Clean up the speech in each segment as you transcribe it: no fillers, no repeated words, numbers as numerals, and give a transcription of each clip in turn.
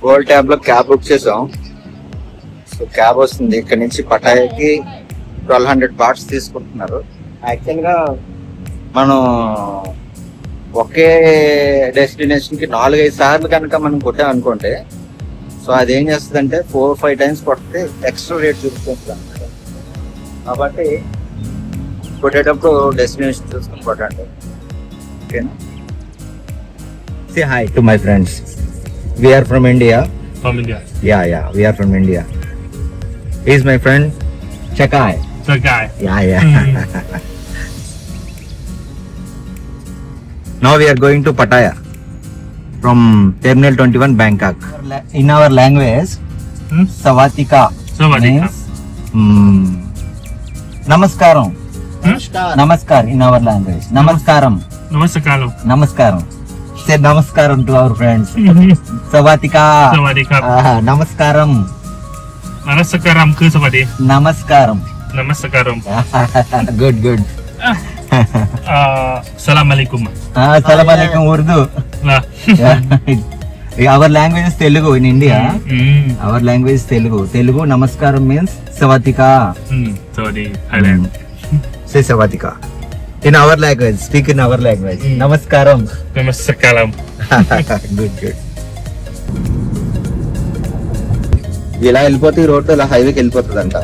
Gold tab లో cab book చేసాం. So cab వస్తుంది ఇక్కడ నుంచి పటాయాకి 1200 బాట్స్ తీసుకుంటున్నారు. యాక్చువల్ గా మనం ఒకే డెస్టినేషన్ కి 4-5 సార్లు కనుక మనం కొట్టాం అనుకుంటే సో అదేం చేస్తుందంటే 4-5 టైమ్స్ కొడితే ఎక్స్ట్రా రేట్ చూపిస్తుంది అన్నమాట. కాబట్టి కొట్టేటప్పుడు డెస్టినేషన్ చూసుకుని కొట్టండి. ఓకేనా? Say hi to my friends. We are from India. From India. Yeah, we are from India. He is my friend Chakai. Chakai. Yeah. Now we are going to Pattaya from Terminal 21 Bangkok. In our language, Sawatika means Namaskaram. Namaskar in our language. Namaskaram. Namaskaram. Say namaskaram to our friends. Sawatika. Namaskaram. Namaskaramคือสวัสดี Namaskaram. Namaskaram. Good. Assalamualaikum. Assalamualaikum Urdu. Our language is Telugu in India. Our language is Telugu. Telugu Namaskaram means Sawatika. Savadi, Thailand. Say Sawatika. In our language, speak in our language. Namaskaram. Namaskaram. Good. ఇలా వెళ్ళిపోతే ఈ road ఇలా హైవేకి వెళ్ళిపోతుంది అంట.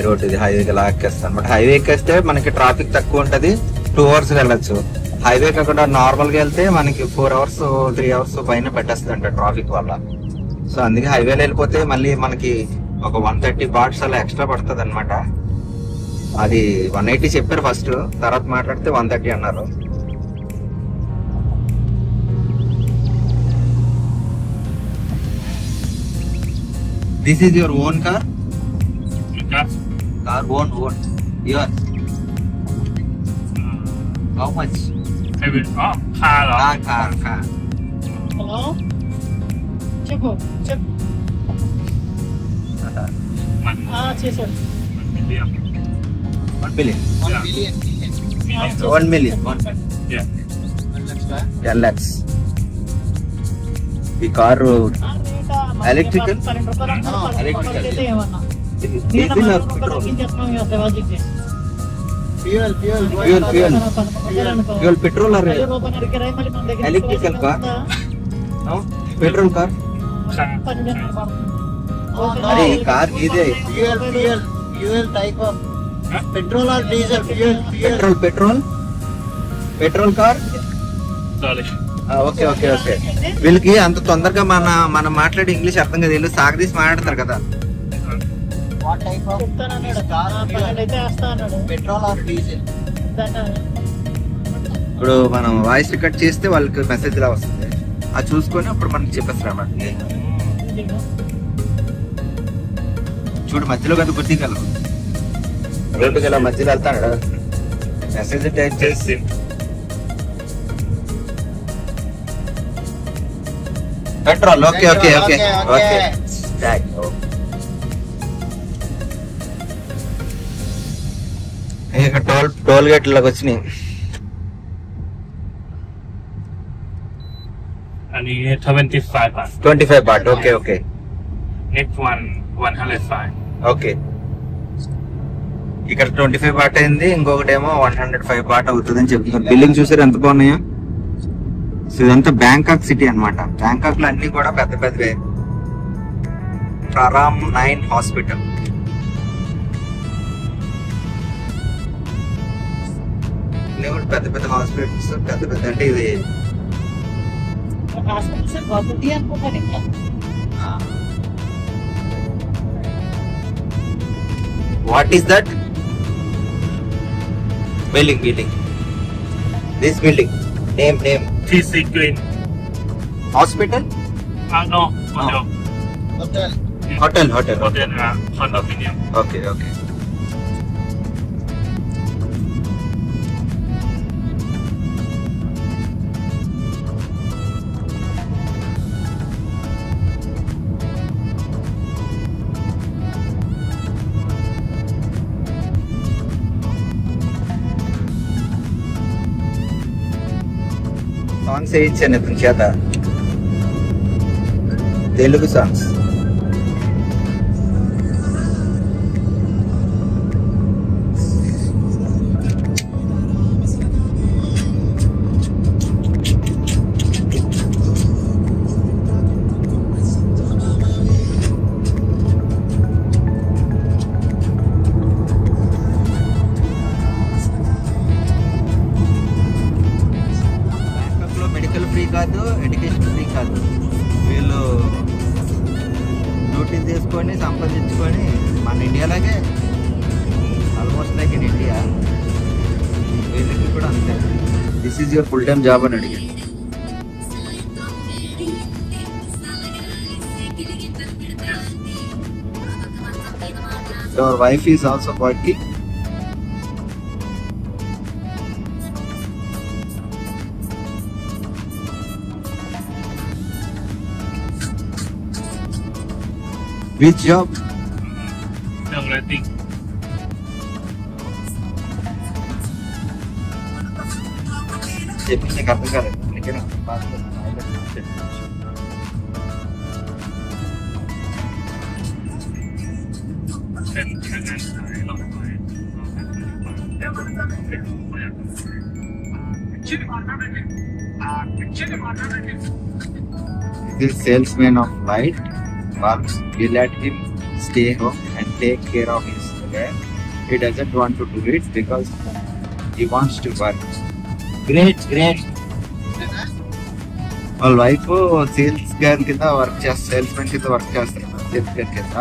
Road ఇది హైవేకి ఇలా ఎక్కేస్తాను అనమాట. హైవే ఎక్కేస్తే మనకి ట్రాఫిక్ తక్కువ ఉంటది, 2 hours వెళ్ళొచ్చు. హైవే కాకుండా నార్మల్ గా వెళ్తే మనకి 4 hours 3 hours పైన పెట్టేస్తుంది అంట ట్రాఫిక్ వల్ల. సో అందుకే హైవేలో వెళ్ళిపోతే మళ్ళీ మనకి ఒక 130 బాట్స్ అలా ఎక్స్ట్రా పడుతుంది అనమాట. అది 180 చెప్పారు ఫస్ట్, తర్వాత మాట్లాడితే 130 అన్నారు. This is your own car? Car own. Yours? How much? Car เหรอ Car. Hello? చెప్పు. చేశాడు. 1 billion. 1 billion. 1 million. Yeah. 10 lakhs. ఈ car electrical? Electrical. Diesel or petrol? Fuel petrol or electrical car? No? Petrol car? अरे car इधे Fuel type of petrol or diesel? Petrol car. Sorry. Okay వీళ్ళకి అంత తొందరగా మనం మాట్లాడే ఇంగ్లీష్ అర్థం కదా, వీళ్ళు సాగదీసి మాట్లాడతారు కదా. Petrol are diesel? ఇప్పుడు మనం వాయిస్ రికార్డ్ చేస్తే వాళ్ళకి మెసేజ్ లా వస్తుంది, అది చూసుకొని అప్పుడు మనకి చెప్పేస్తారు అన్నమాట. చూడు మధ్యలో కదా గుర్తిగలరు, రోడ్డుకి ఇలా మధ్యలో వెళ్తాడు మెసేజ్ టైప్ చేసి. పెట్రోల్. ఓకే ఇక టోల్ గేట్ లాగా వచ్చినాయి. అని 25 baht. 25 baht. Okay Next one 105. Okay ఇక్కడ 25 బాట్ అయింది, ఇంకొకటేమో 105 బాట్ అవుతుంది అని చెప్తున్నారు. బిల్డింగ్ చూసారు ఎంత బాగున్నాయో. సో ఇదంతా బ్యాంకాక్ సిటీ అన్నమాట. బ్యాంకాక్ లో అన్ని కూడా పెద్దవే. ప్రారామ్ 9 హాస్పిటల్. ఇన్ని కూడా పెద్ద హాస్పిటల్స్, పెద్ద అంటే ఇది What is that? Building. This building. Name. TC Green. Hospital? No. Hotel. Condominium. Okay. Songs songs వేయించాను ఇతని చేత, తెలుగు సాంగ్స్. మెడికల్ ఫ్రీ కాదు, ఎడ్యుకేషన్ ఫ్రీ కాదు. వీళ్ళు డ్యూటీలు తీసుకొని సంపాదించుకొని మన ఇండియాలాగే ఆల్మోస్ట్ లైక్ ఇన్ ఇండియా వీళ్ళకి కూడా అంతే. This is your full time job అని అడిగాను. Your wife is also working. Which job? Songwriting. చెప్పింది అర్థం కాలేదు. This salesman of light works. We let him stay home and take care of his wife. He doesn't want to do it because he wants to work. Great. వాళ్ళ wife sales girl కింద work చేస్తారు, sales men కింద work చేస్తారు sales girl కింద.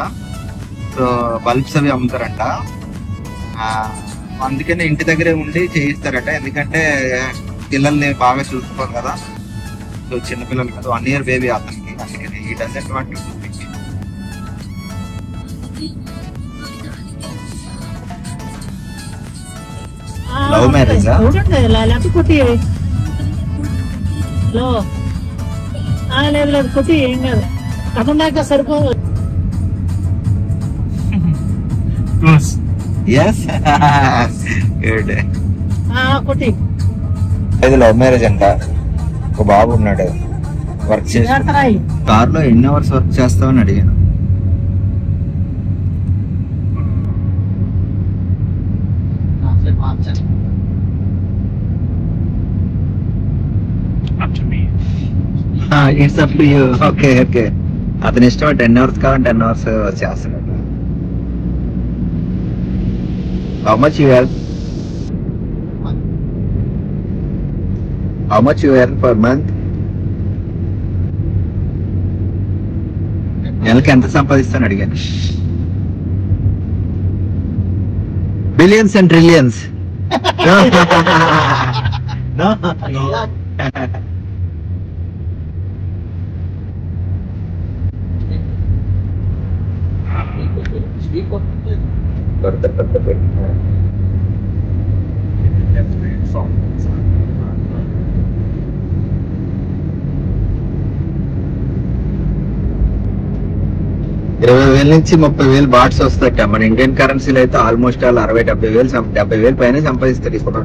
So bulbs అవి అమ్ముతారంట. అందుకని ఇంటి దగ్గరే ఉండి చేయిస్తారట, ఎందుకంటే పిల్లల్ని బాగా చూసుకోవాలి కదా. సో చిన్నపిల్లలు కదా, 1 year బేబీ అతనికి. అందుకని ఈ doesn't want to do it. Love మ్యారేజా? లేకపోతే కొట్టి లేదు కొట్టి ఏం కాదు, కథందాకా సరిపో. Close. Yes. Good. కొట్టి ఇది లవ్ మ్యారేజ్ అంట. ఒక బాబు ఉన్నాడు, వర్క్ చేస్తా. కార్ లో ఎన్ని అవర్స్ వర్క్ చేస్తావని అడిగాను. Up to me. It's up to you. Okay అతని ఇష్టం. 10 hours కావాలి, 10 hours చేస్తున్నాడు. How much you earn? How much you earn per month? నెలకి ఎంత సంపాదిస్తాను అడిగాను. Billions and trillions. Songs. 20,000 నుంచి 30,000 బాట్స్ వస్తాయట. మన ఇండియన్ కరెన్సీలో అయితే ఆల్మోస్ట్ 60,000-70,000 పైన సంపాదిస్తారు ఇప్పుడు.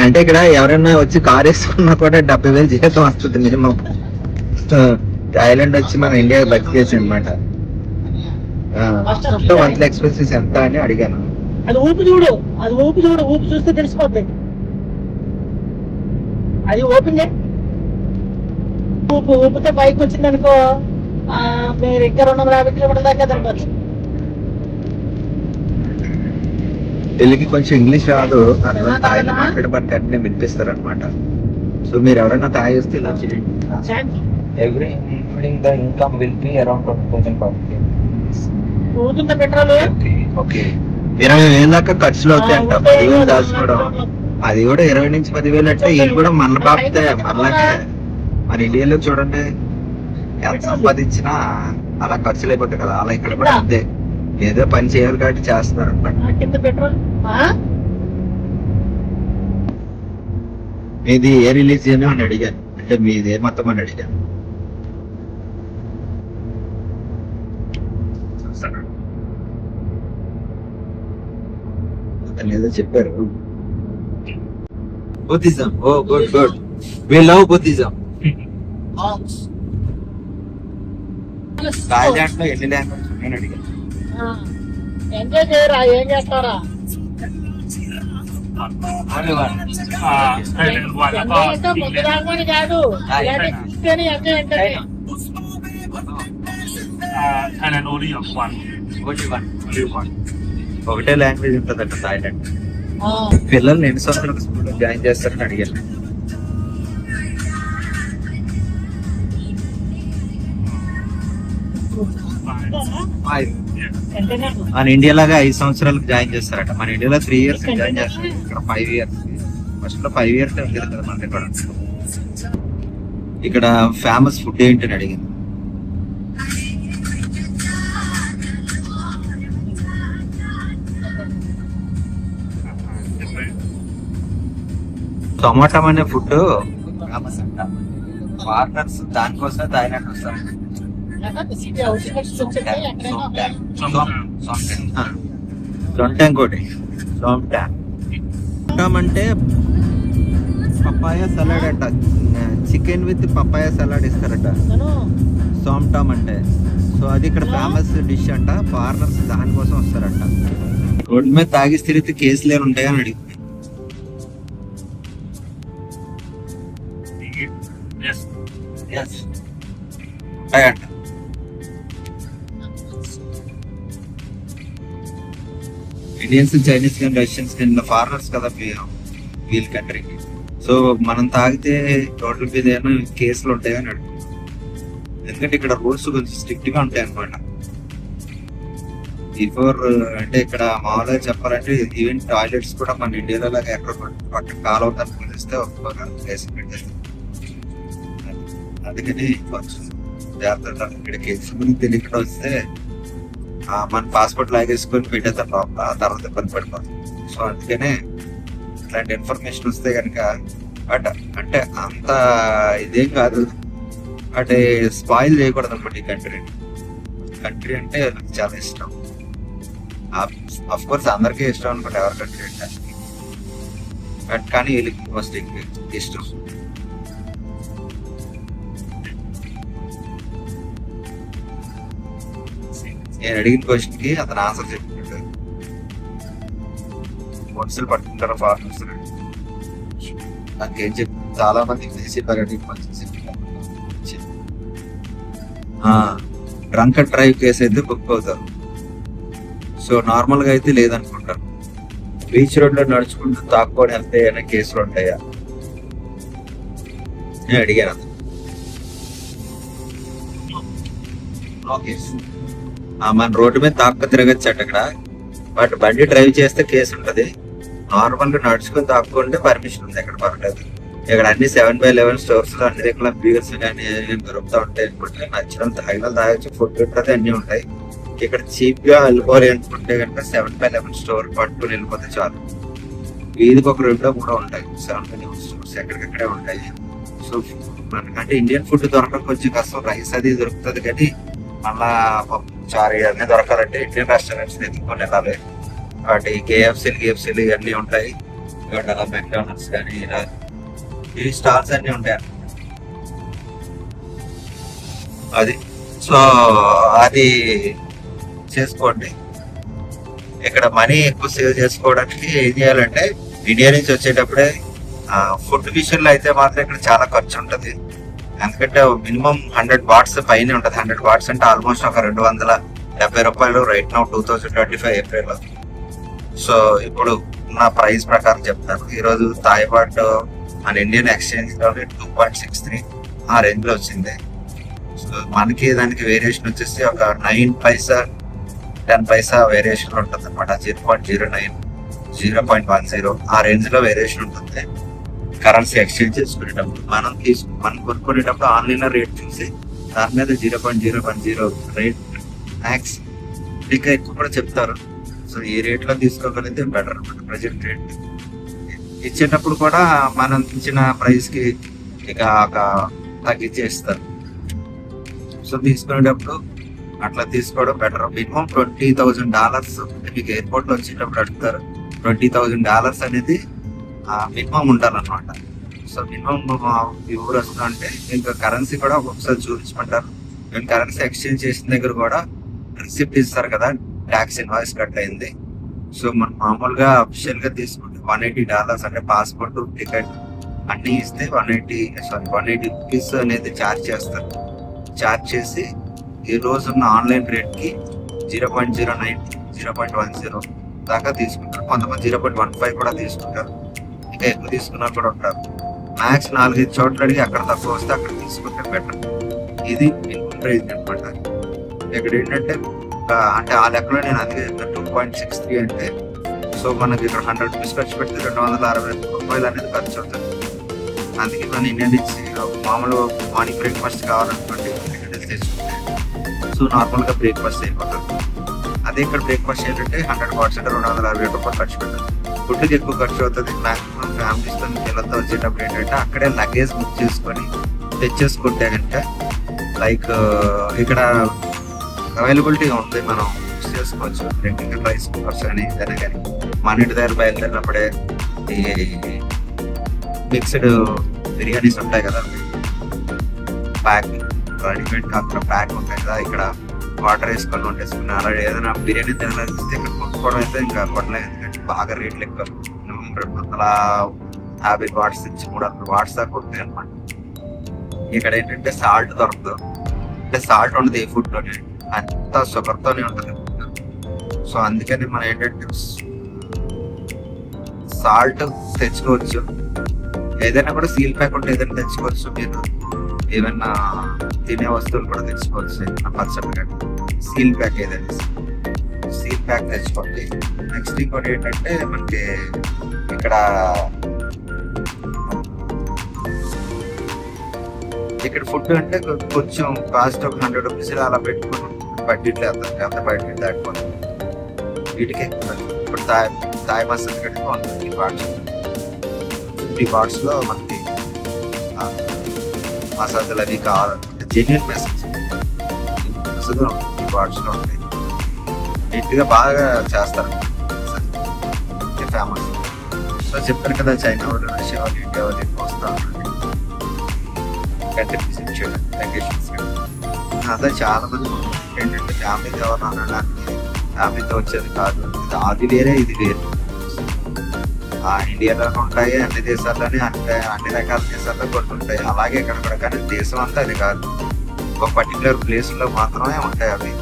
అంటే ఇక్కడ ఎవరైనా వచ్చి కార్ వేసుకున్నా కూడా 70,000 జీతం వస్తుంది మినిమం. థాయిలాండ్ వచ్చి మన ఇండియా బతికేసి అనమాట. మంత్లీ ఎక్స్పెన్సెస్ ఎంత అని అడిగాను. అది ఊపి చూడు, ఊపి చూస్తే తెలిసిపోద్ది. అది ఓపెన్ ఊపితే బైక్ వచ్చింది అనుకో, మీరు ఇంకా 250 కిలోమీటర్ల దాకా తిరగచ్చు. తెలుగుకి కొంచెం ఇంగ్లీష్ రాదు, థాయిలో మాట్లాడబట్టి అన్ని వినిపిస్తారు అనమాట. సో మీరు ఎవరైనా థాయి వస్తే ఇలా చేయండి. Every including the income will be around 20,000 per month. పోతుందా పెట్రోల్? ఓకే, 20,000 దాకా ఖర్చులు అవుతాయంట. 10,000 దాచుకోవడం, అది కూడా 20 నుంచి 10,000 అంటే ఇది కూడా మన బాపితే మనలాగే. మన ఇండియాలో చూడండి ఎంత సంపాదించినా అలా ఖర్చులు అయిపోతాయి కదా, అలా ఇక్కడ కూడా అంతే. ఏదో పని చేయాలి కాబట్టి చేస్తున్నారు అనమాట. కింద పెట్రోల్. మీది ఏ రిలీజియన్ అని అడిగాను, అంటే మీది ఏ మతం అని అడిగాను. అతను ఏదో చెప్పారు. Buddhism. Oh good good. We love Buddhism. Monks. Thailand లో ఎన్ని లాంగ్వేజ్ నేను అడిగాను. ఎంజాయ్ చేయరా, ఏం చేస్తారా? Thailand one. ఎంజాయ్ అంటే ముందు రాకపోని కాదు, ఇలాంటి చూస్తేనే ఎంజాయ్ అంటే. Thailand only one. Only one. Only one. ఒకటే లాంగ్వేజ్ ఉంటుందంట థాయిలాండ్. పిల్లల్ని ఎన్ని సంవత్సరాలకు స్కూల్లో జాయిన్ చేస్తారని అడిగాను. మన ఇండియా లాగా 5 సంవత్సరాలకు జాయిన్ చేస్తారట. మన ఇండియాలో 3 years జాయిన్ చేస్తారు, ఇక్కడ 5 years. ఫస్ట్ లో 5 years ఉండేది కదా మన దగ్గర. ఇక్కడ ఫేమస్ ఫుడ్ ఏంటని అడిగింది. టొమాటో అనే ఫుడ్ ఫేమస్ అంట. ఫారినర్స్ దానికోసమే థాయిలాండ్ వస్తారు. సొంటంకోటి అంటే పపాయ సలాడ్ అంట. చికెన్ విత్ పపాయ సలాడ్ ఇస్తారట సోమ్టామ్ అంటే. సో అది ఇక్కడ ఫేమస్ డిష్ అంట. ఫారినర్స్ దానికోసం వస్తారంట. రోడ్డు మీద తాగి తిరిగితే కేసులు ఏమి ఉంటాయని అడిగింది. Yes. ఉంటాయంట. ఇండియన్స్, చైనీస్ కానీ రష్యన్స్ కానీ ఫారినర్స్ కదా వీళ్ళ కంట్రీకి. సో మనం తాగితే రోడ్ల మీద ఏమైనా కేసులు ఉంటాయని అడుగు. ఎందుకంటే ఇక్కడ రూల్స్ కొంచెం స్ట్రిక్ట్ గా ఉంటాయి అనమాట. బిఫోర్ అంటే ఇక్కడ మామూలుగా చెప్పాలంటే ఈవెన్ టాయిలెట్స్ కూడా మన ఇండియాలో లాగా ఎక్కడ పక్కన కాల్ అవుట్ అనుకునిస్తే ఒక కేసు పెట్టేది. అందుకని కొంచెం జాగ్రత్త. ఇక్కడ కేసు మనకి తెలియకుండా వస్తే మన పాస్పోర్ట్ లాగేసుకొని పెట్టేస్తారు, ఆ తర్వాత ఇబ్బంది పడిపోతుంది. సో అందుకనే ఇట్లాంటి ఇన్ఫర్మేషన్ వస్తే కనుక బట్ అంటే అంత ఇదేం కాదు, అంటే స్పాయిల్ చేయకూడదు అనమాట ఈ కంట్రీ అంటే నాకు చాలా ఇష్టం. అఫ్ కోర్స్ అందరికీ ఇష్టం అనమాట ఎవరి కంట్రీ అంటే, బట్ కానీ వీళ్ళకి మోస్ట్ ఇష్టం. నేను అడిగిన క్వశ్చన్ కి అతను ఆన్సర్ చెప్పినట్టు వరుసలు పట్టుకుంటారు ఫారినర్స్. నాకేం చెప్పి చాలా మంది విదేశీ పర్యటన డ్రంక్ అండ్ డ్రైవ్ కేసు అయితే బుక్ అవుతారు. సో నార్మల్ గా అయితే లేదనుకుంటారు. బీచ్ రోడ్ లో నడుచుకుంటూ తాక్కొని వెళ్తే ఏమైనా కేసులు ఉంటాయా నేను అడిగాను. మన రోడ్డు మీద తాక్క తిరగచ్చు అట ఇక్కడ, బట్ బండి డ్రైవ్ చేస్తే కేసు ఉంటది. నార్మల్ గా నడుచుకుని తాక్కుంటే పర్మిషన్ ఉంది, ఎక్కడ పర్లేదు. ఇక్కడ అన్ని 7/11 స్టోర్స్ లో అన్ని రకాల బీర్స్ కానీ దొరుకుతూ ఉంటాయి అనుకుంటే నచ్చిన తాగిన తాగొచ్చు, ఫుడ్ ఉంటుంది, అన్ని ఉంటాయి. ఇక్కడ చీప్ గా వెళ్ళిపోవాలి అనుకుంటే కనుక 7/11 స్టోర్ పట్టుకుని వెళ్ళిపోతే చాలు. వీధికి ఒక 2-3 ఉంటాయి 7/11 స్టోర్స్, ఎక్కడికక్కడే ఉంటాయి. సో మనకంటే ఇండియన్ ఫుడ్ దొరకడం కొంచెం కష్టం. రైస్ అది దొరుకుతుంది కానీ మళ్ళా చారీ అన్నీ దొరకాలంటే ఇండియన్ రెస్టారెంట్స్ ఎత్తుకొని వెళ్ళాలి. వాటి కేఎఫ్సీలు ఇవన్నీ ఉంటాయి. అలా మెక్డానల్డ్స్ కానీ ఈ స్టాల్స్ అన్ని ఉంటాయి అది. సో అది చేసుకోండి. ఇక్కడ మనీ ఎక్కువ సేవ్ చేసుకోవడానికి ఏం చేయాలంటే ఇండియా నుంచి వచ్చేటప్పుడే ఫుడ్ విషయంలో అయితే మాత్రం ఇక్కడ చాలా ఖర్చు ఉంటుంది. ఎందుకంటే మినిమం 100 బాట్స్ పైన ఉంటుంది. 100 బాట్స్ అంటే ఆల్మోస్ట్ ఒక 270 రూపాయలు రైట్ నౌ 2025 ఏప్రిల్. సో ఇప్పుడు నా ప్రైస్ ప్రకారం చెప్తాను. ఈరోజు థాయ్ బాట్ మన ఇండియన్ ఎక్స్చేంజ్ లో 2.63 ఆ రేంజ్ లో వచ్చింది. సో మనకి దానికి వేరియేషన్ వచ్చేసి ఒక 9 పైసా 10 పైసా వేరియేషన్ ఉంటుంది అనమాట. 0.09 0.10 ఆ రేంజ్ లో వేరియేషన్ ఉంటుంది కరెన్సీ ఎక్స్చేంజ్ చేసుకునేటప్పుడు. మనం కొనుక్కునేటప్పుడు ఆన్లైన్ లో రేట్ చూసి దాని మీద 0.010 రేట్ మ్యాక్స్ ఇంకా ఎక్కువ కూడా చెప్తారు. సో ఈ రేట్ లో తీసుకోగలిగితే బెటర్ అనమాట. ప్రజెంట్ రేట్ ఇచ్చేటప్పుడు కూడా మనం ఇచ్చిన ప్రైస్ కి ఇక తగ్గించేస్తారు. సో తీసుకునేటప్పుడు అట్లా తీసుకోవడం బెటర్. మినిమం $20,000 మీకు ఎయిర్పోర్ట్ లో వచ్చేటప్పుడు అడుగుతారు. $20,000 అనేది మినిమం ఉండాలన్నమాట. సో మినిమం ఊరు వస్తా అంటే ఇంకా కరెన్సీ కూడా ఒక్కొక్కసారి చూపించమంటారు. మేము కరెన్సీ ఎక్స్చేంజ్ చేసిన దగ్గర కూడా రిసిప్ట్ ఇస్తారు కదా, ట్యాక్స్ ఇన్వాయిస్ కట్ అయింది. సో మనం మామూలుగా అఫిషియల్ గా తీసుకుంటే $180 అంటే పాస్పోర్ట్, టికెట్ అన్ని ఇస్తే 180 రూపీస్ అనేది ఛార్జ్ చేస్తారు. ఛార్జ్ చేసి ఈ రోజున్న ఆన్లైన్ రేట్ కి 0.09 0.10 దాకా తీసుకుంటారు. కొంతమంది 0.15 కూడా తీసుకుంటారు. ఇంకా ఎక్కువ తీసుకున్నారు కూడా ఉంటారు. మ్యాక్స్ 4-5 చోట్ల అడిగి అక్కడ తక్కువ వస్తే అక్కడ తీసుకుంటే బెటర్. ఇది మినిమం ప్రైస్ అనమాట. ఇక్కడ ఏంటంటే అంటే ఆ లెక్కలో నేను అందుకే 2.63 అంటే సో మనకి ఇక్కడ 100 రూపీస్ ఖర్చు పెడితే 260 రూపాయలు అనేది ఖర్చు అవుతుంది. అందుకే మన ఇండియన్ నుంచి మామూలు మార్నింగ్ బ్రేక్ఫాస్ట్ కావాలనుకోండి తెచ్చుకుంటే సో నార్మల్గా బ్రేక్ఫాస్ట్ అయిపోతుంది. అదే ఇక్కడ బ్రేక్ఫాస్ట్ ఏంటంటే 100 వాట్స్ అంటే 260 రూపాయలు ఖర్చు పెట్టాలి. ఫుడ్కి ఎక్కువ ఖర్చు అవుతుంది. మ్యాక్సిమం ఫ్యామిలీస్తో పిల్లలతో వచ్చేటప్పుడు ఏంటంటే అక్కడే లగేజ్ బుక్ చేసుకొని తెచ్చేసుకుంటే కనుక లైక్ ఇక్కడ అవైలబిలిటీ ఉంది, మనం యూస్ చేసుకోవచ్చు. రెండింటి రైస్ కుక్కర్స్ కానీ ఏదైనా కానీ మన ఇంటి దగ్గర బయలుదేరినప్పుడే ఈ మిక్స్డ్ బిర్యానీస్ ఉంటాయి కదా, ప్యాక్ రెడీమేడ్ కాకుండా ప్యాక్ ఉంటాయి కదా, ఇక్కడ వాటర్ వేసుకొని వంటేసుకుని అలా ఏదైనా బిర్యానీ తినాలనిపిస్తే ఇక్కడ కొనుక్కోవడం అయితే ఇంకా కొనలేదు. ఎందుకంటే బాగా రేట్లు ఎక్కువ, 250 వాట్స్ నుంచి 300 వాట్స్ దాకా ఉంటాయి అనమాట. ఇక్కడ ఏంటంటే సాల్ట్ దొరకదు, అంటే సాల్ట్ ఉండదు ఏ ఫుడ్ లోనే, అంతా షుగర్తోనే ఉంటుంది. సో అందుకని మనం ఏంటంటే సాల్ట్ తెచ్చుకోవచ్చు. ఏదైనా కూడా సీల్ ప్యాక్ ఉంటే ఏదైనా తెచ్చుకోవచ్చు. మీరు ఏమైనా తినే వస్తువులు కూడా తెచ్చుకోవచ్చు. ఏదైనా పచ్చడి కానీ సీల్ ప్యాక్ ఏదైనా సీల్ ప్యాక్ తెచ్చుకోండి. నెక్స్ట్ ఇంకోటి ఏంటంటే మనకి ఇక్కడ ఫుడ్ అంటే కొంచెం కాస్ట్ ఒక 100 రూపీస్ అలా పెట్టుకుని బడ్జెట్లో ఎంత బడ్జెట్ దాటిపోతుంది. వీటికి ఇప్పుడు థాయ్ మసాలా కడితే 150 వాట్స్, 50 వాట్స్లో మనకి మసాలాలు అవి కావాలనుకుంటే జెన్యున్ మెసేజ్ 50 వాట్స్లో ఉంటాయి. నీట్గా బాగా చేస్తారు, ఫేమస్. సో చెప్పారు కదా చైనా వాళ్ళు, రష్యా వాళ్ళు, ఇండియా వాళ్ళు ఎక్కువ వస్తూ ఉంటారు కంట్రీ విజిట్ చేయడం, వెకేషన్స్. అదే చాలా మంది ఏంటంటే ఫ్యామిలీతో ఎవరు అనడానికి ఫ్యామిలీతో వచ్చేది కాదు, అది వేరే ఇది వేరే. ఇండియాలోనే ఉంటాయి, అన్ని దేశాల్లోనే అన్ని రకాల దేశాల్లో కొన్ని ఉంటాయి, అలాగే ఇక్కడ కూడా. కానీ దేశం అంతా అది కాదు, ఒక పర్టికులర్ ప్లేస్ లో మాత్రమే ఉంటాయి అవి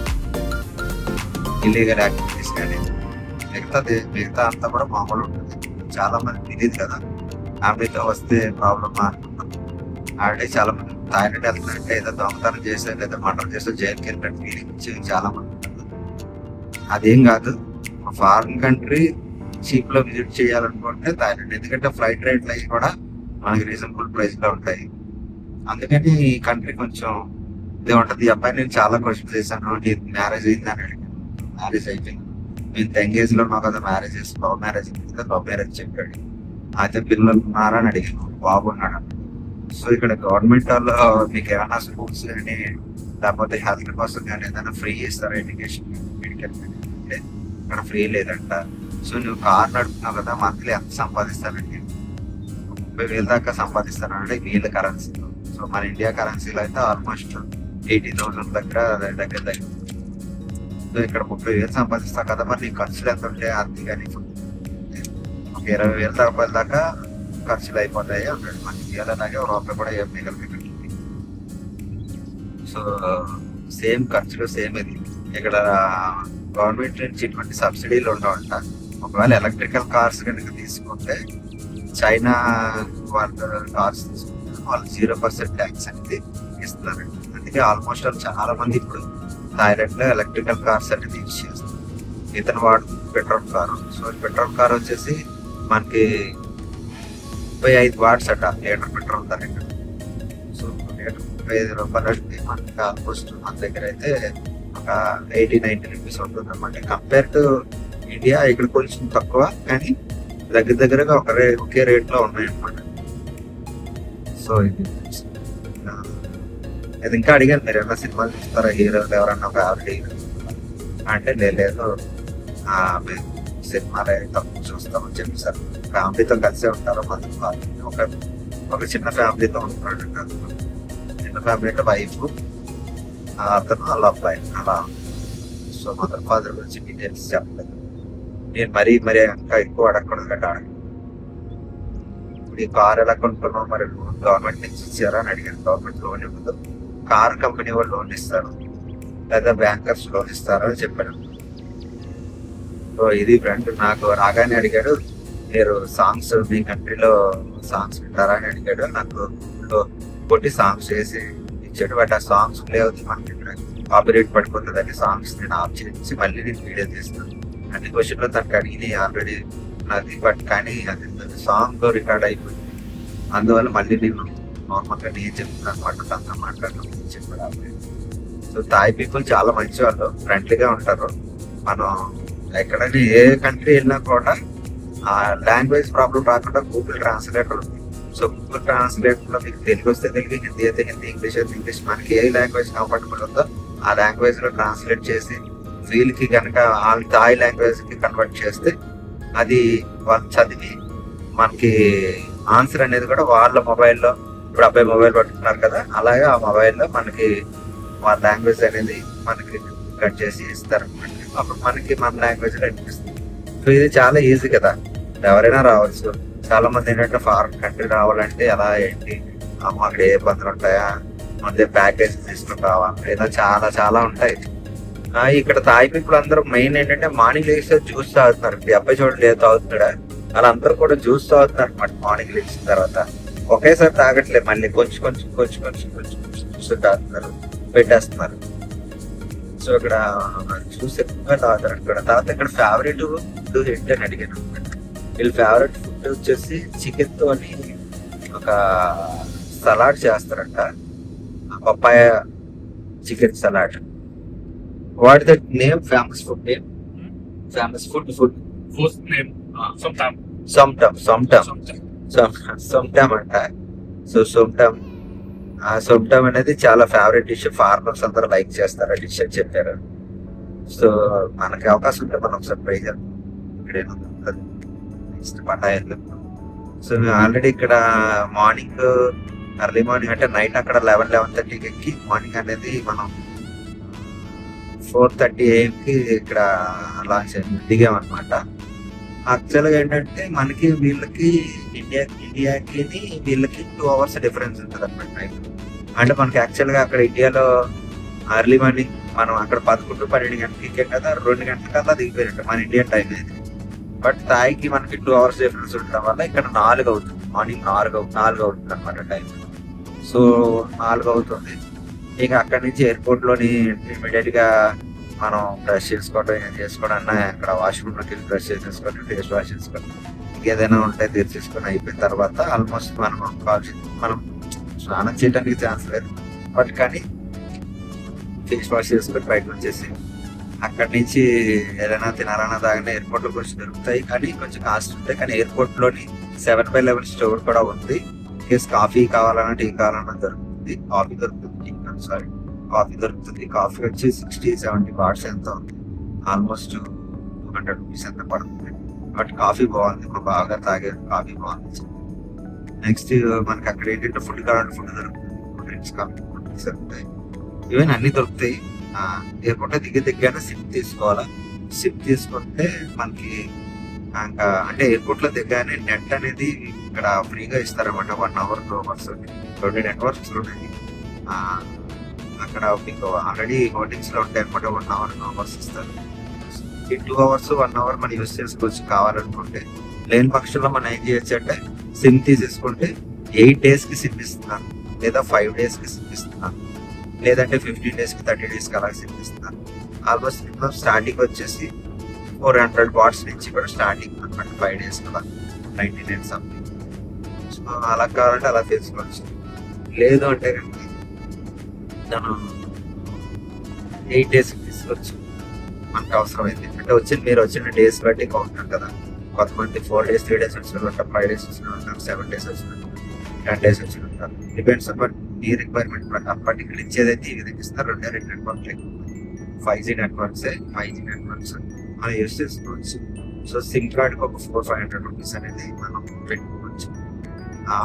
ఇల్లీగల్ యాక్టివిటీస్. కానీ మిగతా అంతా కూడా మామూలు ఉంటుంది. చాలా మంది తెలియదు కదా ఫ్యామిలీతో వస్తే ప్రాబ్లమ్ అనుకుంటాం. ఆల్రెడీ చాలా మంది థాయిలాండ్ వెళ్తున్నారంటే ఏదో దొంగతనం చేసే లేదా మర్డర్ చేసే జైలుకి వెళ్ళినట్టు ఫీలింగ్ వచ్చి చాలా మంది ఉంటారు. అదేం కాదు, ఫారిన్ కంట్రీ చీప్ లో విజిట్ చేయాలనుకుంటే థాయిలాండ్. ఎందుకంటే ఫ్లైట్ రేట్లు అవి కూడా మనకి రీజనబుల్ ప్రైస్ లో ఉంటాయి. అందుకని ఈ కంట్రీ కొంచెం ఇదే ఉంటుంది. ఈ అబ్బాయి నేను చాలా క్వశ్చన్ చేశాను, నీకు మ్యారేజ్ అయిందని అడిగాను. మ్యారేజ్ అయిపోయింది, మేము ఎంగేజ్ లో ఉన్నావు కదా, మ్యారేజ్ చేసి లవ్ మ్యారేజ్ అయింది కదా, లవ్ మ్యారేజ్ చెప్పాడు. అయితే పిల్లలు ఉన్నారా అని అడిగాను, బాగున్నాడు. సో ఇక్కడ గవర్నమెంట్ వాళ్ళు మీకు ఏమైనా స్కూల్స్ కానీ లేకపోతే హెల్త్ కోసం కానీ ఏదైనా ఫ్రీ ఇస్తారా, ఎడ్యుకేషన్ మెడికల్ అంటే ఇక్కడ ఫ్రీ లేదంట. సో నువ్వు కార్ నడుపుతున్నావు కదా, మంత్లీ ఎంత సంపాదిస్తానండి, 30,000 దాకా సంపాదిస్తానంటే వీళ్ళ కరెన్సీలో. సో మన ఇండియా కరెన్సీలో అయితే ఆల్మోస్ట్ 80,000 దగ్గర. సో ఇక్కడ 30,000 సంపాదిస్తావు కదా, మరి నీ ఖర్చులు ఎంత ఉంటాయి అంతే. కానీ ఒక 20,000 రూపాయల దాకా ఖర్చులు అయిపోతాయి అన్నాడు. మన ఇండియాలో అలాగే రూపాయి కూడా ఏం మిగలదు. సో సేమ్ ఖర్చులు సేమ్. ఇది ఇక్కడ గవర్నమెంట్ నుంచి ఇటువంటి సబ్సిడీలు ఉండవంట. ఒకవేళ ఎలక్ట్రికల్ కార్స్ కనుక తీసుకుంటే చైనా వాళ్ళ కార్స్ తీసుకుంటే వాళ్ళు 0% ట్యాక్స్ అనేది ఇస్తున్నారండి. అందుకే ఆల్మోస్ట్ చాలా మంది ఇప్పుడు థాయిలాండ్ లో ఎలక్ట్రికల్ కార్స్ అనేది యూజ్ చేస్తారు. ఇతను వాడు petrol car. So petrol car వచ్చేసి మనకి 35 వాట్స్ అట లీటర్ పెట్రోల్ ధర. సో లీటర్ 35 రూపాయలు అంటే మనకి ఆల్మోస్ట్ మన దగ్గర అయితే ఒక 80-90 రూపీస్ ఉంటుంది అనమాట. కంపేర్ టు ఇండియా ఇక్కడ కొంచెం తక్కువ, కానీ దగ్గరగా ఒకే రేట్ లో ఉన్నాయి అనమాట. సో ఇది ఇంకా అడిగాను, మీరు ఏమైనా సినిమాలు చూస్తారా, హీరోలు ఎవరన్నా ఫేవరెట్ హీరో అంటే లేదు సినిమాలే తక్కువ చూస్తామని చెప్పేసారు. ఫ్యామిలీతో కలిసే ఉంటారు. ఒక చిన్న ఫ్యామిలీతో ఉంటాడు కాదు, చిన్న ఫ్యామిలీ అంటే వైఫ్, అతను వాళ్ళ అబ్బాయి అలా. సో మదర్ ఫాదర్ గురించి డీటెయిల్స్ చెప్పలేదు. నేను మరీ ఇంకా ఎక్కువ అడగకూడదు కదా అడగ. ఇప్పుడు ఈ కార్ ఎలా కొనుక్కున్నావు, మరి లోన్ గవర్నమెంట్ నుంచి ఇచ్చారా అని అడిగాను. గవర్నమెంట్ లోన్ ఇవ్వదు, కార్ కంపెనీ వాళ్ళు లోన్ ఇస్తారు, లేదా బ్యాంకర్స్ లోన్ ఇస్తారా అని చెప్పాడు. సో ఇది ఫ్రెండ్ నాకు రాగానే అడిగాడు, మీరు సాంగ్స్ మీ కంట్రీలో సాంగ్స్ వింటారా అని అడిగాడు. నాకు కొట్టి సాంగ్స్ చేసి ఇచ్చాడు. బట్ ఆ సాంగ్స్ ప్లే అవుతుంది మనకి ఇక్కడ కాపీరైట్ పడిపోతుందని సాంగ్స్ నేను ఆఫ్ చేసి మళ్ళీ నేను వీడియో తీస్తాను. అన్ని క్వశ్చన్లో తనకు అడిగినాయి ఆల్రెడీ నాది, బట్ కానీ అది సాంగ్ రికార్డ్ అయిపోయింది. అందువల్ల మళ్ళీ నేను నార్మల్గా నేను చెప్తున్నాను అనమాట, తనతో మాట్లాడడం చెప్పాడు. సో థాయ్ పీపుల్ చాలా మంచి వాళ్ళు, ఫ్రెండ్లీగా ఉంటారు. మనం ఎక్కడైనా ఏ కంట్రీ వెళ్ళినా కూడా ఆ లాంగ్వేజ్ ప్రాబ్లం రాకుండా గూగుల్ ట్రాన్స్లేటర్ ఉంది. సో గూగుల్ ట్రాన్స్లేటర్ లో మీకు తెలుగు వస్తే తెలుగు, హిందీ అయితే హిందీ, ఇంగ్లీష్ అయితే ఇంగ్లీష్, మనకి ఏ లాంగ్వేజ్ కంఫర్టబుల్ ఉందో ఆ లాంగ్వేజ్ లో ట్రాన్స్లేట్ చేసి వీళ్ళకి కనుక వాళ్ళ థాయ్ లాంగ్వేజ్ కి కన్వర్ట్ చేస్తే అది వాళ్ళు చదివి మనకి ఆన్సర్ అనేది కూడా వాళ్ళ మొబైల్లో, ఇప్పుడు అబ్బాయి మొబైల్ పట్టుకున్నారు కదా, అలాగే ఆ మొబైల్లో మనకి వాళ్ళ లాంగ్వేజ్ అనేది మనకి కట్ చేసి ఇస్తారు అనమాట. అప్పుడు మనకి మన లాంగ్వేజ్ లో అనిపిస్తుంది. సో ఇది చాలా ఈజీ కదా, ఎవరైనా రావచ్చు. చాలా మంది ఏంటంటే ఫారెన్ కంట్రీ రావాలంటే ఎలా ఏంటి, అక్కడ ఏ ఇబ్బందులు ఉంటాయా, మధ్య ప్యాకేజ్ తీసుకుని రావాలి, లేదా చాలా చాలా ఉంటాయి. ఇక్కడ థాయ్ పీపుల్ అందరూ మెయిన్ ఏంటంటే మార్నింగ్ లేచి జ్యూస్ తాగుతున్నారు. ఇప్పుడు అబ్బాయి చూడండి లేదు తాగుతున్నాడా, వాళ్ళందరూ కూడా జ్యూస్ తాగుతున్నారు అనమాట. మార్నింగ్ లేచిన తర్వాత ఒకేసారి తాగట్లేదు, మళ్ళీ కొంచెం కొంచెం కొంచెం కొంచెం కొంచెం జ్యూస్ తాగుతున్నారు, పెట్టేస్తున్నారు. సో ఇక్కడ జ్యూస్ ఎక్కువగా తాగుతారు అక్కడ. తర్వాత ఇక్కడ ఫేవరెట్ ఫుడ్ ఏంటి అని అడిగాను అనమాట. వీళ్ళు ఫేవరెట్ ఫుడ్ వచ్చేసి చికెన్ తోని ఒక సలాడ్ చేస్తారంట, papaya chicken salad. What that name, famous food name, famous food First name, sometime. సొమ్టమ్ అంట. సో సొమ్టమ్ అనేది చాలా ఫేవరెట్ డిష్, ఫారినర్స్ అందరూ లైక్ చేస్తారు ఆ డిష్ అని చెప్పారు. సో మనకి అవకాశం ఉంటే మనం ఒకసారి ట్రై చేద్దాం. ఇక్కడ ఏముంటుంది నెక్స్ట్ పటాయాలు. సో మేము ఆల్రెడీ ఇక్కడ మార్నింగ్ ఎర్లీ మార్నింగ్ అంటే నైట్ అక్కడ 11:30కి ఎక్కి మార్నింగ్ అనేది మనం 4:30 AM ఇక్కడ లాంచ్ దిగామన్నమాట. యాక్చువల్గా ఏంటంటే మనకి వీళ్ళకి ఇండియాకి వీళ్ళకి 2 hours డిఫరెన్స్ ఉంటుంది అనమాట టైం. అంటే మనకి యాక్చువల్గా అక్కడ ఇండియాలో ఎర్లీ మార్నింగ్ మనం అక్కడ 11-12 గంటలకి ఎక్కాం కదా, 2 గంటలకల్లా దిగిపోయినట్టు మన ఇండియన్ టైం అయితే. బట్ థాయ్కి మనకి 2 hours డిఫరెన్స్ ఉండడం వల్ల ఇక్కడ 4 అవుతుంది, మార్నింగ్ 4 అవుతుంది అనమాట టైం. సో 4 అవుతుంది. ఇక అక్కడి నుంచి ఎయిర్పోర్ట్ లోని ఇమీడియట్ గా మనం బ్రష్ చేసుకోవడం అన్న అక్కడ వాష్రూమ్ లోకి వెళ్ళి బ్రష్ చేసేసుకొని ఫేస్ వాష్ చేసుకొని ఇంకేదైనా ఉంటే తీర్చేసుకొని అయిపోయిన తర్వాత ఆల్మోస్ట్ మనం స్నానం చేయడానికి ఛాన్స్ లేదు, బట్ కానీ ఫేస్ వాష్ చేసుకొని బయటకు వచ్చేసి అక్కడి నుంచి ఏదైనా తినాలన్నా తాగినా ఎయిర్పోర్ట్ లో కొంచెం దొరుకుతాయి, కానీ కొంచెం కాస్ట్ ఉంటాయి. కానీ ఎయిర్పోర్ట్ లోని 7/11 స్టోర్ కూడా ఉంది. కేసు కాఫీ కావాలన్నా టీ కావాలన్నా దొరుకుతుంది, కాఫీ దొరుకుతుంది, కాఫీ దొరుకుతుంది. కాఫీ వచ్చి 60-70 బాట్స్ ఎంత ఉంది, ఆల్మోస్ట్ 200 రూపీస్ ఎంత పడుతుంది. బట్ కాఫీ బాగుంది, మా బాగా తాగే కాఫీ బాగుంది. నెక్స్ట్ మనకి అక్కడ ఏంటంటే ఫుడ్ కావాలంటే ఫుడ్ దొరుకుతుంది, డ్రింక్స్ కావాలంటే దొరుకుతాయి, ఈవెన్ అన్ని దొరుకుతాయి. ఎయిర్పోర్ట్ దిగ్గానే సిప్ తీసుకోవాలా. సిప్ తీసుకుంటే మనకి ఇంకా అంటే ఎయిర్పోర్ట్ లో దిగ్గానే నెట్ అనేది ఇక్కడ ఫ్రీగా ఇస్తారన్నమాట. 1 hour 2 hours 2 నెట్వర్క్స్ ఉన్నాయి అక్కడ. మీకు ఆల్రెడీ హోర్డింగ్స్ లో ఉంటాయి అనమాట, 1 hour 2 hours ఇస్తారు. ఈ 2 hours 1 hour మనం యూజ్ చేసుకోవచ్చు కావాలనుకుంటే. లేని పక్షంలో మనం ఏం చేయొచ్చు అంటే సిమ్ తీసేసుకుంటే 8 days కి సిమ్ ఇస్తున్నాను, లేదా 5 days కి సిమ్ ఇస్తున్నాను, లేదంటే 15 days కి 30 days కి అలా సిమ్ ఇస్తున్నాను. ఆల్మోస్ట్ స్టార్టింగ్ వచ్చేసి 400 watts నుంచి కూడా స్టార్టింగ్ అనమాట. 5 days కదా 99 సంథింగ్. సో అలా కావాలంటే అలా తీసుకోవచ్చు. లేదు అంటే కనుక మనం 8 days తీసుకోవచ్చు మనకు అవసరమైంది. అంటే మీరు వచ్చిన డేస్ బట్టి కౌంటర్ కదా. కొంతమంది 4 days 3 days వచ్చిన ఉంటారు, 5 days వచ్చిన ఉంటారు, 7 days వచ్చిన ఉంటారు, 10 days వచ్చిన ఉంటారు. డిపెండ్స్ అపాన్ మీ రిక్వైర్మెంట్ ప్రకారం. బట్ ఇక్కడ ఇచ్చేదైతే ఈ విధంగా ఇస్తారు. 2 నెట్వర్క్ 5G నెట్వర్క్స్ మనం యూజ్ చేసుకోవచ్చు. సో సిమ్ కార్డ్కి ఒక 400-500 రూపీస్ అనేది మనం పెట్టుకోవచ్చు.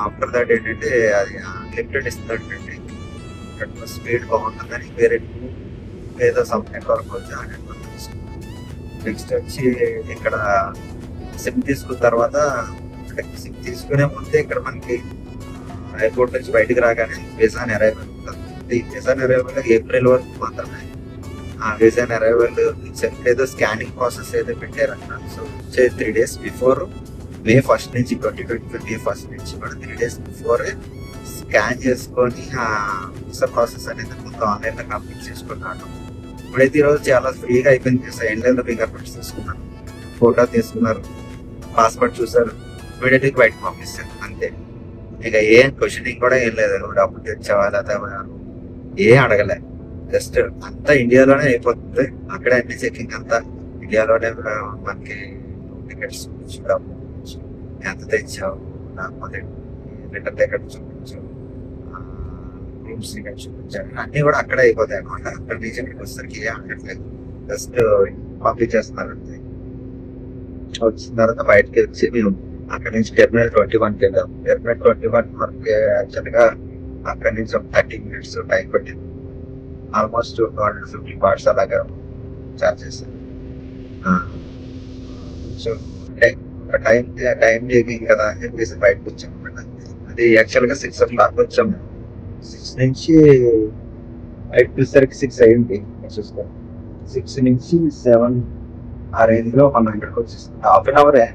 ఆఫ్టర్ దట్ ఏంటంటే అది అన్లిమిటెడ్ ఇస్తాడండి. స్పీడ్ బాగుంటుందని వేరే ఏదో సబ్ నెట్వర్క్ వచ్చి ఆ నెట్వర్క్ తీసుకున్నాం. నెక్స్ట్ వచ్చి ఇక్కడ సిమ్ తీసుకున్న తర్వాత సిమ్ తీసుకునే ముందే ఇక్కడ మనకి ఎయిర్పోర్ట్ నుంచి బయటకు రాగానే వీసా అరైవల్ ఉంటుంది. ఈ వీసా అరైవల్ ఏప్రిల్ వరకు మాత్రమే. ఆ వీసా అరైవల్ ఏదో స్కానింగ్ ప్రాసెస్ ఏదో పెట్టారంట. సో వచ్చే 3 days బిఫోర్ May 1st నుంచి 2025 May 1st నుంచి కూడా 3 days బిఫోర్ స్కాన్ చేసుకొని ఆ వీసా ప్రాసెస్ అనేది మొత్తం ఆన్లైన్ లో కంప్లీట్ చేసుకున్నాను. ఇప్పుడైతే ఈరోజు చాలా ఫ్రీగా అయిపోయింది. ఎండ్లైన్ లో ఫింగర్ ప్రింట్స్ తీసుకున్నాను, ఫోటో తీసుకున్నారు, పాస్పోర్ట్ చూసారు, ఇమీడియట్గా బయటకు పంపిస్తారు అంతే. ఇక ఏం క్వశ్చనింగ్ కూడా ఏం లేదు. డబ్బులు తెచ్చావా లేదా ఏం అడగలే. జస్ట్ అంతా ఇండియాలోనే అయిపోతుంది. అక్కడే అన్ని చెకింగ్ అంతా ఇండియాలోనే. మనకి టికెట్స్ డబ్బు ఎంత తెచ్చావు, లేకపోతే రిటర్న్ టికెట్ చూపించు, రూమ్స్ టికెట్ చూపించారు, అన్ని కూడా అక్కడే అయిపోతాయి అనమాట. అక్కడ నుంచి ఇక్కడికి వచ్చేసరికి ఏం అడగట్లేదు. జస్ట్ పంపించేస్తున్నారు అంతే. వచ్చిన తర్వాత బయటకి వచ్చి మేము అక్కడ నుంచి టెర్మినల్ 21కి వెళ్ళాం. టెర్మినల్ 21 మనకి యాక్చువల్గా అక్కడ నుంచి ఒక 30 minutes టైం పట్టింది. ఆల్మోస్ట్ 250 బాట్స్ అలాగా చార్జ్ చేశారు. సో టైం టేకింగ్ కదా అని చెప్పేసి బయటకు వచ్చాం. అది యాక్చువల్గా 6 o'clock వచ్చాము. 6 నుంచి బయటకు వచ్చేసరికి 6 అయింది. 6 నుంచి 7 ఆ రేంజ్ లో మనం ఇక్కడికి వచ్చేస్తాం. హాఫ్ అన్ అవరే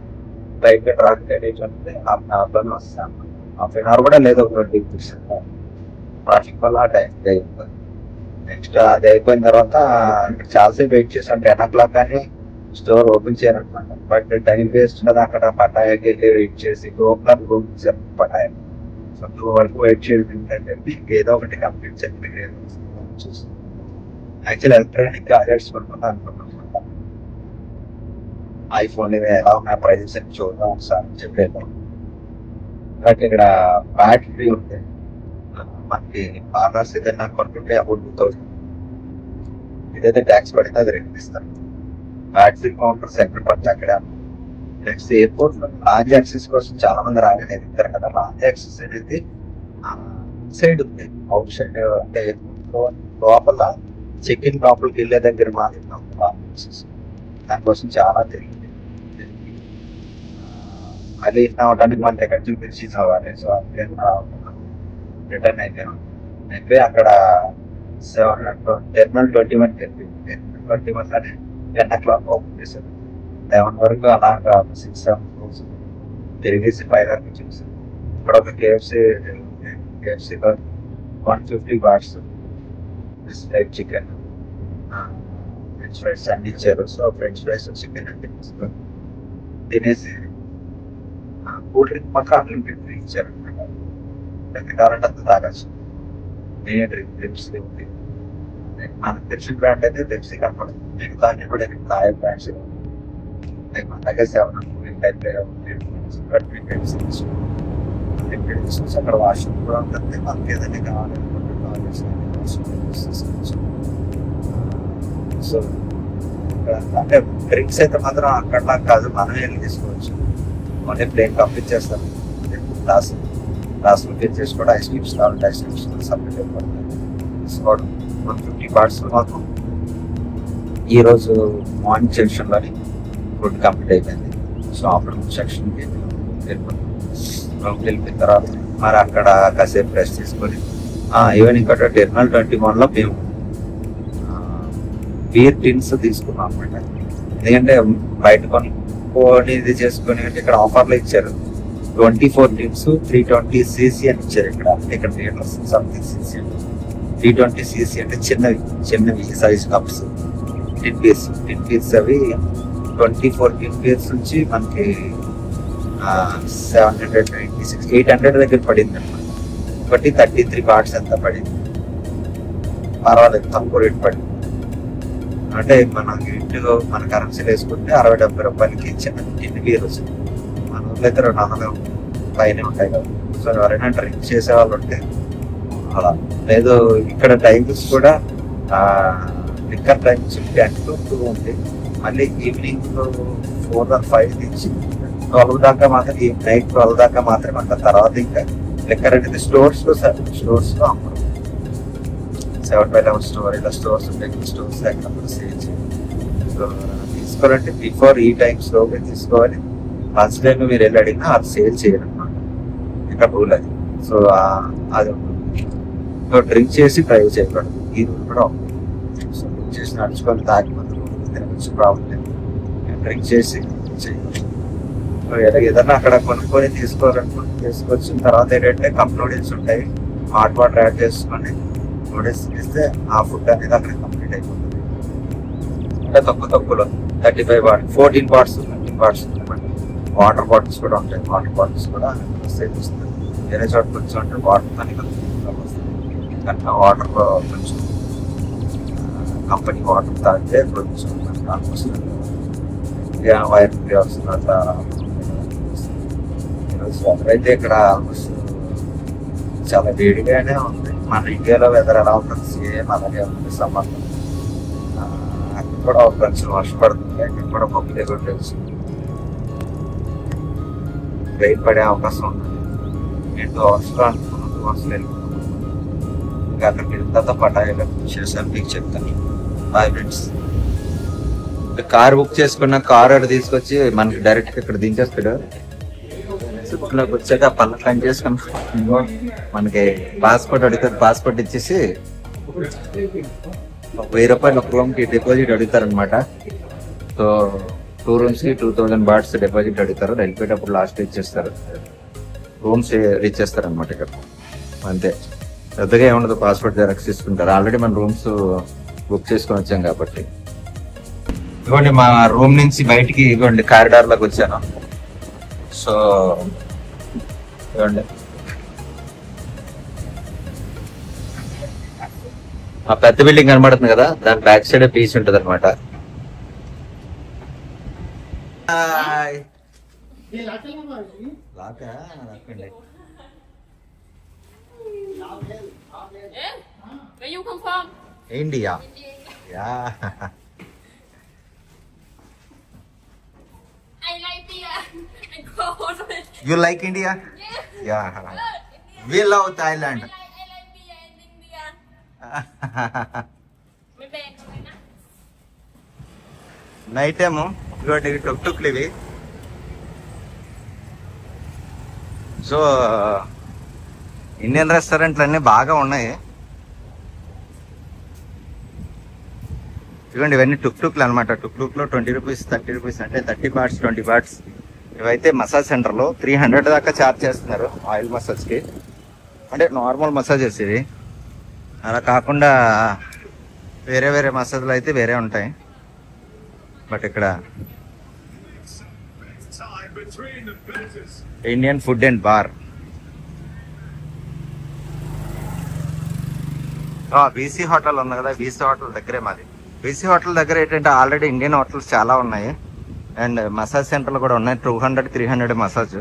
బయట ట్రాఫిక్ అంటే హాఫ్ అన్ అవర్ లోనే వస్తాం. హాఫ్ అన్ అవర్ కూడా లేదు, 20 minutes ట్రాఫిక్ వల్ల టైం అయిపోయింది. నెక్స్ట్ అది అయిపోయిన తర్వాత ఇక్కడ చాలాసేపు వెయిట్ చేసాం. 10 o'clock కానీ స్టోర్ ఓపెన్ చేయాలన్నమాట. బట్ టైం వేస్ట్ కదా. అక్కడ పటాయాకి వెళ్ళి వెయిట్ చేసి 2 o'clock ఓపెన్ పటాయ. సో 2 వరకు వెయిట్ చేయడం ఏంటంటే ఏదో ఒకటి కంప్లీట్ చేయాలి. యాక్చువల్ ఎలక్ట్రానిక్ గ్యాజెట్స్ అనుకున్నాం. ఐఫోన్ ఎలా ఉన్నాయి ప్రైజెస్ అని చూద్దాం ఒకసారి చెప్పేద్దాం. బట్ ఇక్కడ బ్యాటరీ ఉంది. మనకి కార్నర్స్ ఏదైనా కొనుక్కుంటే అబౌట్ 2000. ఇదైతే ట్యాక్స్ పడితే అది రిటర్న్ ఇస్తారు. బ్యాటరీ కౌంటర్స్ ఎక్కడ పడితే అక్కడ. నెక్స్ట్ ఎయిర్పోర్ట్ లో లాంజ్ యాక్సెస్ కోసం చాలా మంది రాగానే ఇస్తారు కదా. లాంజ్ యాక్సెస్ అనేది సైడ్ ఉంది, అవుట్ సైడ్. అంటే లోపల చెక్ ఇన్ లోపలికి వెళ్ళే దగ్గర మాత్రం లాంజ్ యాక్సెస్. దానికోసం చాలా తిరిగింది. అది అవడానికి మన దగ్గర చూపించి అవ్వాలి. సో రిటర్న్ అయిపోయి అక్కడ టెర్మినల్ 21కి వెళ్ళింది. టెర్మినల్ 21 అని 10 o'clock ఓపెన్ చేశారు. 11 వరకు అలాగా 6-7 రోజు తిరిగేసి 5 వరకు చూసారు. ఇక్కడ ఒక కేఎఫ్సీలో 150 bahts type chicken, French fries అన్ని ఇచ్చారు. సో ఫ్రెంచ్ ఫ్రైస్ చికెన్ అంటే తినేసి కూల్ డ్రింక్ మాత్రం అన్లిమిటెడ్ ఫ్రీ ఇచ్చారు అనమాట. ఎంత కావాలంటే అంత తాగచ్చు. నేనే పెప్సీ ఉంది, మనకు తెలిసిన బ్రాండ్ అయితే పెప్సీ కనపడదు. మిగతా అన్ని కూడా తాగే బ్రాండ్స్ మన దగ్గర 700 అక్కడ వాష్రూమ్ కూడా ఉంటుంది. మనకి ఏదైనా కావాలనుకుంటే సో అంటే డ్రింక్స్ అయితే మాత్రం అక్కడ కాదు, మనమే వెళ్ళి తీసుకోవచ్చు. మళ్ళీ ప్లేన్ కంప్లీట్ చేస్తాం. లాస్ట్ ప్లేన్ చేసి కూడా ఐస్ క్రీమ్స్ కావాలంటే ఐస్ క్రీమ్స్ సపరేట్ అయిపోతుంది. సో 150 బాట్స్ మాత్రం ఈరోజు మార్నింగ్ సెక్షన్లోని ఫుడ్ కంప్లీట్ అయిపోయింది. సో ఆఫ్టర్నూన్ సెక్షన్కి వెళ్ళిపోయిన తర్వాత మరి అక్కడ కాసేపు రెస్ట్ తీసుకొని ఈవెనింగ్ ఇక్కడ టెర్మినల్ 21లో మేము బీర్ టిన్స్ తీసుకున్నాం అనమాట. ఎందుకంటే బయట కొనుక్కొని ఇది చేసుకొని అంటే ఇక్కడ ఆఫర్లో ఇచ్చారు. 24 టిన్స్ 320 cc అని ఇచ్చారు. ఇక్కడ సంథింగ్ cc అంటే 320 cc అంటే చిన్నవి సైజ్ కప్స్ టిన్ పీస్ అవి 24 టిన్ పీస్ నుంచి మనకి 796 800 దగ్గర పడింది అనమాట. ఒకటి 33 బాట్స్ ఎంత పడింది, పర్వాలేదు, తక్కువ రేట్ పడింది. అంటే మన ఇంటిలో మన కరెన్సీలు వేసుకుంటే 60-70 రూపాయలకి చిన్న టిన్ బీర్ వచ్చింది. మన ఊళ్ళో అయితే 200 పైన ఉంటాయి కదా. సో ఎవరైనా డ్రింక్ చేసే వాళ్ళు ఉంటే అలా లేదు. ఇక్కడ టైమింగ్స్ కూడా లిక్కర్ టైమింగ్స్ 10 to 2 ఉంది. మళ్ళీ ఈవినింగ్ 4 or 5 నుంచి 12 దాకా మాత్రం, నైట్ 12 దాకా మాత్రమే అంటారు. తర్వాత ఇంకా లెక్కర్ అనేది స్టోర్స్ లో అమ్మరు. 7-11 స్టోర్ ఇలా స్టోర్స్ ఉంటాయి. స్టోర్స్ ఎక్కడ సేల్ తీసుకోవాలంటే బిఫోర్ ఈ టైమ్స్ లోపే తీసుకోవాలి. ఫస్ట్ టైం మీరు వెళ్ళి అడిగినా అది సేల్ చేయాలన్నమాట. ఇక్కడ రూల్ అది. సో అది డ్రింక్ చేసి డ్రైవ్ చేయకూడదు. ఈ రూల్ కూడా ఉంది. సో డ్రింక్ చేసి నడుచుకొని తాగిపోతే తినవచ్చు, ప్రాబ్లం లేదు. డ్రింక్ చేసి చేయవచ్చు. సో ఏదన్నా అక్కడ కొనుక్కొని తీసుకోవాలనుకుంటే తీసుకొచ్చిన తర్వాత ఏంటంటే కప్ నూడిల్స్ ఉంటాయి, హాట్ వాటర్ యాడ్ చేసుకొని నూడిల్స్ ఇస్తే ఆ ఫుడ్ అనేది అక్కడ కంప్లీట్ అయిపోతుంది. అంటే తక్కువలో 35 baht 14 bahts 15 bahts water bottles కూడా ఉంటాయి. వాటర్ బాటిల్స్ కూడా సేల్ ఇస్తుంది. వేరే చోట కొంచెం అంటే వాటర్తో వస్తుంది, కానీ వాటర్ కొంచెం కంపెనీ వాటర్ తాగితే కొంచెం ఆల్మోస్ట్ వైర్ వస్తుంది. అట్లా వెదర్ అయితే ఇక్కడ ఆల్మోస్ట్ చాలా వేడిగానే ఉంది. మన ఇండియాలో వెదర్ ఎలా ఉంటుంది సేమ్ అలాగే ఉంది. సమ్మర్ అక్కడ కూడా కొంచెం వర్షం పడుతుంది, అక్కడ కూడా మబ్బు దిగొట్టేసి రైన్ పడే అవకాశం ఉంటుంది. ఏంటో వర్షం అనుకున్నాను, వర్షం వెళ్ళిపోతున్నాను. ఇంకా అక్కడికి వెళ్ళిన తర్వాత పటాయిలో చేశాను మీకు చెప్తాను. Boy friends. కార్ బుక్ చేసుకున్న కార్ అక్కడ తీసుకొచ్చి మనకి డైరెక్ట్ ఇక్కడ దించేస్తాడు. చుట్టూలోకి వచ్చాక పళ్ళ పని చేసుకున్నాం. మనకి పాస్పోర్ట్ అడుగుతారు, పాస్పోర్ట్ ఇచ్చేసి 1000 రూపాయలు ఒక రూమ్కి డిపాజిట్ అడుగుతారనమాట. సో 2 rooms కి 2000 బాట్స్ డిపాజిట్ అడుగుతారు. వెళ్ళిపోయేటప్పుడు లాస్ట్ ఇచ్చేస్తారు, రూమ్స్ ఇచ్చేస్తారు అనమాట ఇక్కడ. అంతే, పెద్దగా ఏముండదు. పాస్పోర్ట్ జెరాక్స్ తీసుకుంటారు. ఆల్రెడీ మన రూమ్స్ బుక్ చేసుకొని వచ్చాం కాబట్టి. ఇదిగోండి మా రూమ్ నుంచి బయటికి ఇదిగోండి కారిడార్ లోకి వచ్చాను. సో ఇదిగోండి ఆ పెద్ద బిల్డింగ్ కనబడుతుంది కదా, దాని బ్యాక్ సైడ్ బీచ్ ఉంటుంది అనమాట. Where you come from? India. Yeah. I like beer and cold. You like India? Yeah. Yeah. We love Thailand. I like beer and India. My bag okay na? Night time ఇటువంటి టుక్ టుక్లు ఇవి. So Indian రెస్టారెంట్లు అన్నీ బాగా ఉన్నాయి. ఇవ్వండి ఇవన్నీ టుక్ టుక్లు అనమాట. టుక్ టుక్ లో 20 రూపీస్ 30 రూపీస్ అంటే 30 బాట్స్ 20 బాట్స్. ఇవైతే మసాజ్ సెంటర్ లో 300 దాకా ఛార్జ్ చేస్తున్నారు ఆయిల్ మసాజ్ కి. అంటే నార్మల్ మసాజెస్ ఇవి. అలా కాకుండా వేరే వేరే మసాజ్లు అయితే వేరే ఉంటాయి. బట్ ఇక్కడ Indian food and bar. BC hotel ఉంది కదా, బీసీ హోటల్ దగ్గరే మాది. బీసీ హోటల్ దగ్గర ఏంటంటే ఆల్రెడీ ఇండియన్ హోటల్స్ చాలా ఉన్నాయి అండ్ మసాజ్ సెంటర్లు కూడా ఉన్నాయి. 200-300 మసాజ్.